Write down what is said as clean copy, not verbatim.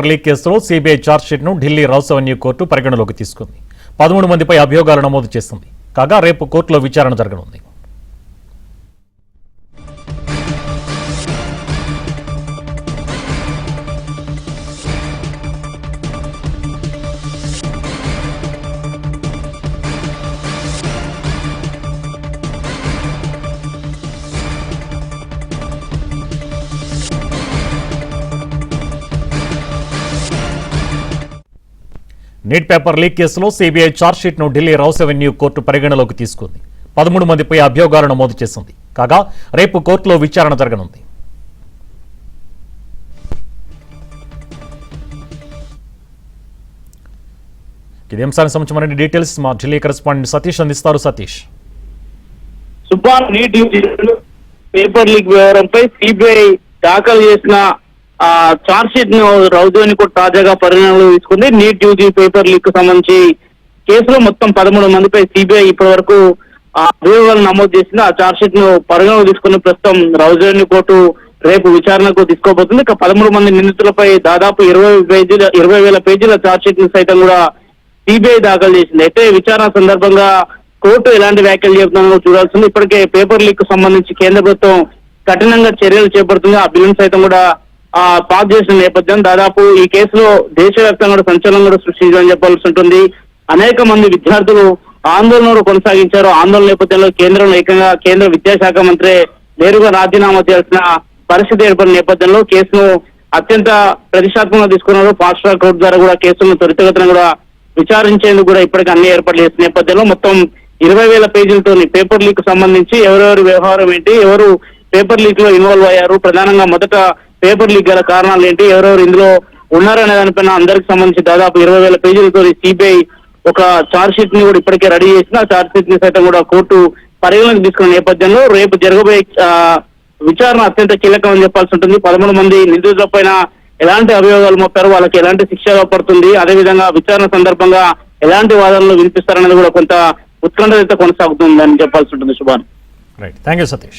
Leak కేసులో CBI ఛార్జ్షీట్ను Delhi Rouse Avenue court పరిగణలోకి తీసుకుంది. 13 మందిపై అభియోగాలు నమోదు చేసింది. కాగా రేపు కోర్టులో విచారణ జరగనుంది. నీట్ పేపర్ లీక్ కేసులో సిబిఐ ఛార్జ్షీట్ను ఢిల్లీ రౌస్ అవెన్యూ కోర్టు పరిగణలోకి తీసుకుంది. 13 మందిపై అభియోగాలు నమోదు చేసింది. కాగా రేపు కోర్టులో విచారణ జరగనుంది. ఇదే అంశానికి సంబంధించిన డీటెయిల్స్ మా ఢిల్లీ కరెస్పాండెంట్ సతీష్ అందిస్తారు. సతీష్, నీట్ పేపర్ లీక్ వ్యవహారంపై సిబిఐ దాఖలు చేసిన చార్జ్ షీట్ ను రౌజోని కోర్టు తాజాగా పరిగణనలో తీసుకుంది. నీట్ యూజీ పేపర్ లీక్ కు సంబంధించి కేసులో మొత్తం 13 మందిపై సిబిఐ ఇప్పటి వరకు అభియోగాలు నమోదు చేసింది. ఆ చార్జ్ షీట్ ను పరిగణనలో తీసుకుని ప్రస్తుతం రౌజోని కోర్టు రేపు విచారణకు తీసుకోబోతుంది. ఇక 13 మంది నిందితులపై దాదాపు 20,000 పేజీల చార్జ్ షీట్ ను సైతం కూడా సిబిఐ దాఖలు చేసింది. అయితే విచారణ సందర్భంగా కోర్టు ఎలాంటి వ్యాఖ్యలు చెబుతుందో చూడాల్సింది. ఇప్పటికే పేపర్ లీక్ కు సంబంధించి కేంద్ర ప్రభుత్వం కఠినంగా చర్యలు చేపడుతుంది. ఆ బిల్లును సైతం కూడా పాస్ చేసిన నేపథ్యం దాదాపు ఈ కేసులో దేశవ్యాప్తంగా కూడా సంచలనం కూడా సృష్టించాలని చెప్పాల్సి ఉంటుంది. అనేక మంది విద్యార్థులు ఆందోళన కొనసాగించారు. ఆందోళన నేపథ్యంలో కేంద్రంలో ఏకంగా కేంద్ర విద్యాశాఖ మంత్రి నేరుగా రాజీనామా చేయాల్సిన పరిస్థితి ఏర్పడిన నేపథ్యంలో కేసును అత్యంత ప్రతిష్టాత్మకంగా తీసుకున్నారు. ఫాస్ట్ ట్రాక్ కోర్టు ద్వారా కూడా కేసులను త్వరితగతిన కూడా విచారించేందుకు కూడా ఇప్పటికే అన్ని ఏర్పాట్లు చేసిన నేపథ్యంలో మొత్తం 20,000 పేజీలతో పేపర్ లీక్ సంబంధించి ఎవరెవరి వ్యవహారం ఏంటి, ఎవరు పేపర్ లీక్ లో ఇన్వాల్వ్ అయ్యారు, ప్రధానంగా మొదట పేపర్ లీక్ గల కారణాలు ఏంటి, ఎవరెవరు ఇందులో ఉన్నారనే దానిపైన అందరికి సంబంధించి దాదాపు 20,000 పేజీలతో సిబిఐ ఒక చార్జ్ షీట్ ని కూడా ఇప్పటికే రెడీ చేసిన ఆ చార్జ్ షీట్ ని సైతం కూడా కోర్టు పరిగణలోకి తీసుకున్న నేపథ్యంలో రేపు జరగబోయే విచారణ అత్యంత కీలకం అని చెప్పాల్సి ఉంటుంది. 13 మంది నిందితుల పైన ఎలాంటి అభియోగాలు మోపారు, వాళ్ళకి ఎలాంటి శిక్ష పడుతుంది, అదేవిధంగా విచారణ సందర్భంగా ఎలాంటి వాదనలు వినిపిస్తారనేది కూడా కొంత ఉత్కంఠత కొనసాగుతుందని చెప్పాల్సి ఉంటుంది. Subhan. Right, thank you Satish.